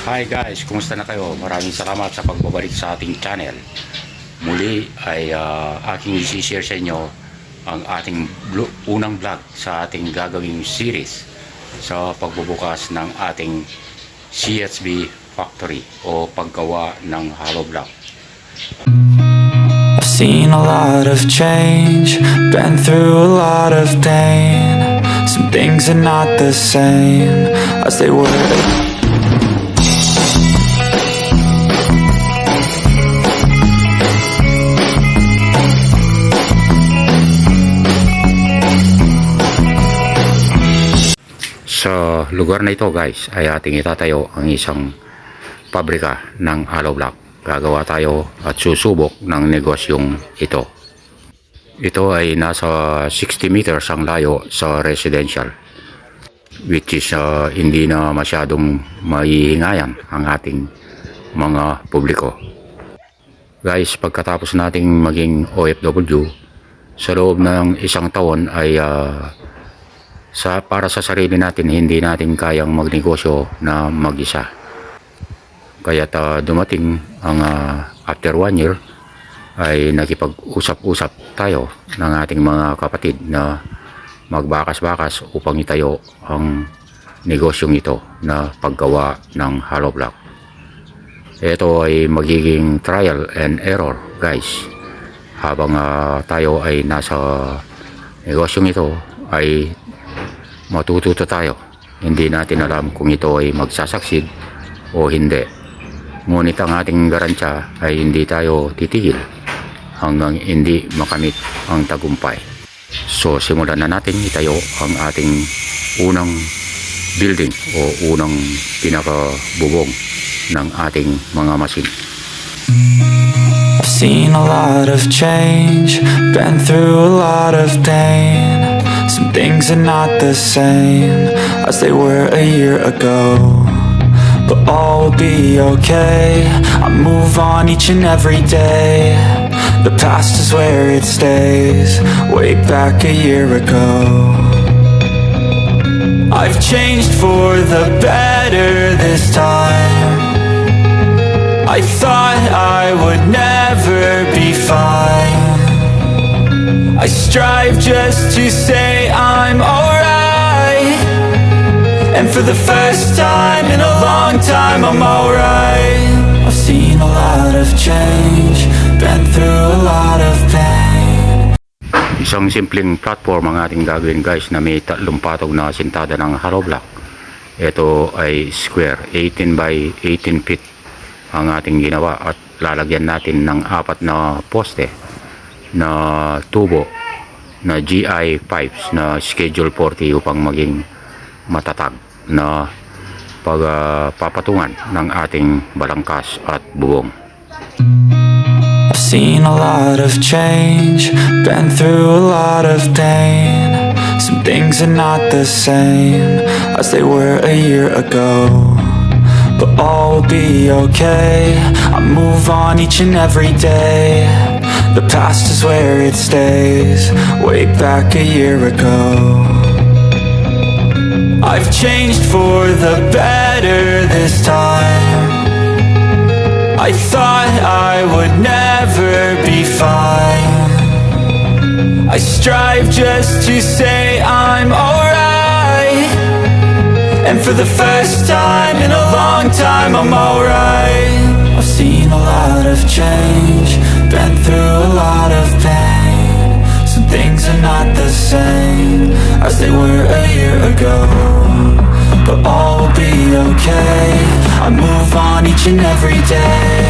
Hi guys, kumusta na kayo? Maraming salamat sa pagbabalik sa ating channel. Muli ay aking isi-share sa inyo ang ating unang vlog sa ating gagawing series sa pagbubukas ng ating CHB factory o paggawa ng hollow block. I've seen a lot of change, been through a lot of pain. Some things are not the same as they were. Sa lugar na ito guys ay ating itatayo ang isang pabrika ng hollow block. Gagawa tayo at susubok ng negosyong ito. Ito ay nasa 60 meters ang layo sa residential, which is hindi na masyadong maihingayan ang ating mga publiko. Guys, pagkatapos nating maging OFW, sa loob ng isang taon ay para sa sarili natin, hindi natin kayang magnegosyo na mag-isa. Kaya't dumating ang after 1 year ay nakipag-usap-usap tayo ng ating mga kapatid na magbakas-bakas upang itayo ang negosyong ito na paggawa ng hollow block. Ito ay magiging trial and error guys. Habang tayo ay nasa negosyong ito ay matututo tayo. Hindi natin alam kung ito ay magsasucceed o hindi. Ngunit ang ating garansya ay hindi tayo titigil hanggang hindi makamit ang tagumpay. So simulan na natin itayo ang ating unang building o unang pinakabubong ng ating mga machine. I've seen a lot of change, been through a lot of pain. Some things are not the same as they were a year ago, but all will be okay. I move on each and every day. The past is where it stays, way back a year ago. I've changed for the better this time. I thought I would never be fine. I strive just to say I'm alright, and for the first time in a long time I'm alright. I've seen a lot of change, been through a lot of pain. Isang simpleng platform ang ating gagawin guys na may 3 patong na sintada ng hollow block. Ito ay square, 18 by 18 feet ang ating ginawa at lalagyan natin ng 4 na poste na tubo na GI pipes na schedule 40 upang maging matatag na pagpapatungan ng ating balangkas at bubong. I've seen a lot of change, been through a lot of pain. Some things are not the same as they were a year ago, but all will be okay. I move on each and every day. The past is where it stays, way back a year ago. I've changed for the better this time. I thought I would never be fine. I strive just to say I'm alright, and for the first time in a long time I'm alright. I've seen a lot of change, been through a lot of pain. Some things are not the same as they were a year ago, but all will be okay. I move on each and every day.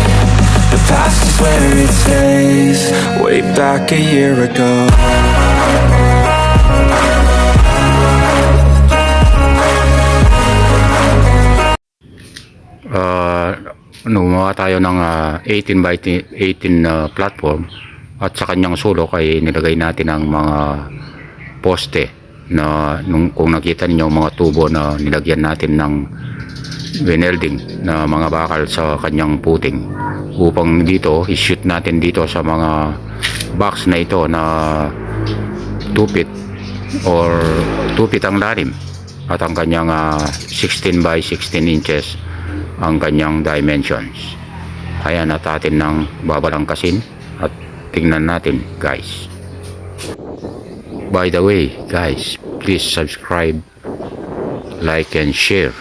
The past is where it stays, way back a year ago. Gumawa tayo ng 18 by 18 platform at sa kanyang sulok ay nilagay natin ang mga poste na kung nakita niyo mga tubo na nilagyan natin ng wenelding na mga bakal sa kanyang puting upang dito i-shoot natin dito sa mga box na ito na 2 feet or 2 feet ang lalim at ang kanyang 16 by 16 inches ang kanyang dimensions. Ayan, at atin nang babalangkasin at tingnan natin, guys. By the way, guys, please subscribe, like and share,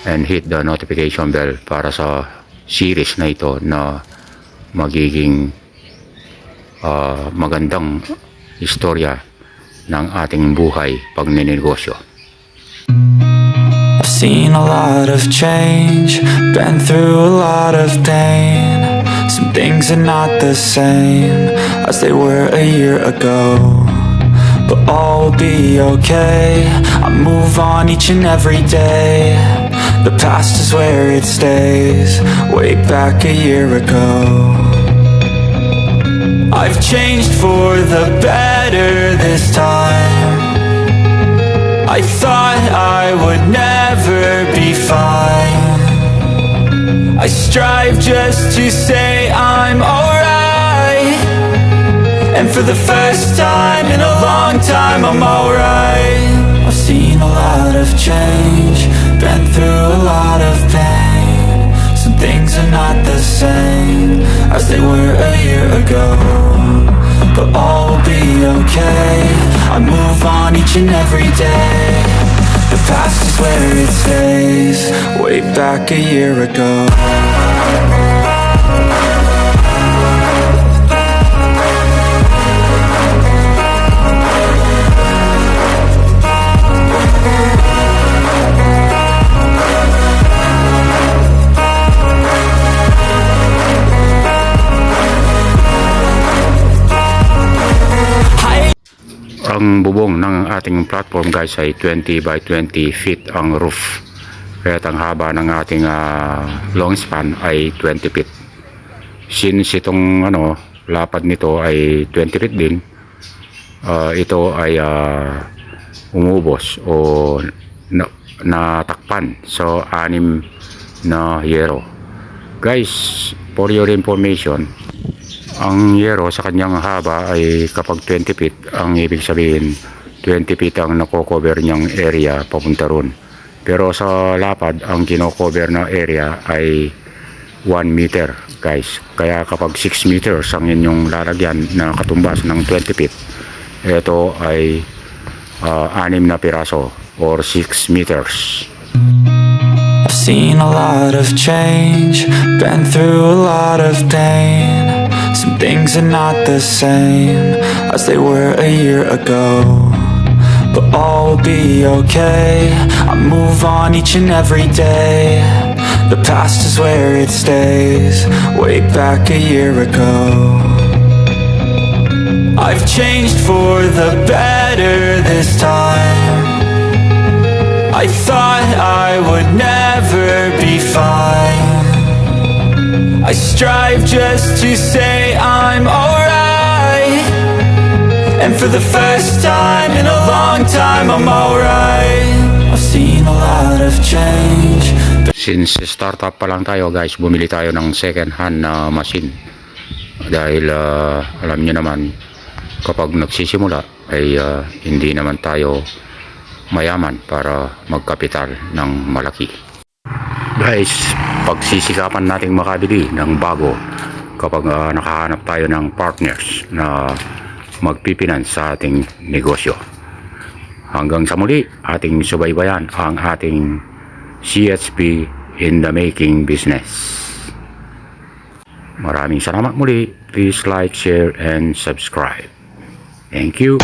and hit the notification bell para sa series na ito na magiging magandang istorya ng ating buhay pag ninegosyo. I've seen a lot of change, been through a lot of pain. Some things are not the same as they were a year ago, but all will be okay. I move on each and every day. The past is where it stays, way back a year ago. I've changed for the better this time. I thought I would never be fine. I strive just to say I'm alright, and for the first time in a long time I'm alright. I've seen a lot of change, been through a lot of pain. Some things are not the same as they were a year ago, but all will be okay. I move on each and every day. The past is where it stays, way back a year ago. Ang bubong ng ating platform, guys, ay 20 by 20 feet ang roof. Kaya ang haba ng ating long span ay 20 feet. Since itong lapad nito ay 20 feet din, ito ay umubos o natakpan sa 6 na yero. Guys, for your information, ang yero sa kanyang haba ay kapag 20 feet, ang ibig sabihin 20 feet ang nako-cover niyang area papunta ron. Pero sa lapad, ang kino-cover na area ay 1 meter, guys. Kaya kapag 6 meters ang inyong lalagyan na katumbas ng 20 feet, ito ay 6 na piraso or 6 meters. I've seen a lot of change, been through a lot of pain. Some things are not the same as they were a year ago, but all will be okay. I move on each and every day. The past is where it stays, way back a year ago. I've changed for the better this time. I thought I would never be fine. I strive just to say I'm alright, and for the first time in a long time I'm alright. I've seen a lot of change. Since startup pa lang tayo, guys, bumili tayo ng second hand na machine. Dahil alam nyo naman, kapag nagsisimula ay hindi naman tayo mayaman para magkapital ng malaki. Guys, pagsisikapan nating makabili ng bago kapag nakahanap tayo ng partners na magpipinance sa ating negosyo. Hanggang sa muli, ating subaybayan ang ating CHP in the making business. Maraming salamat muli. Please like, share, and subscribe. Thank you.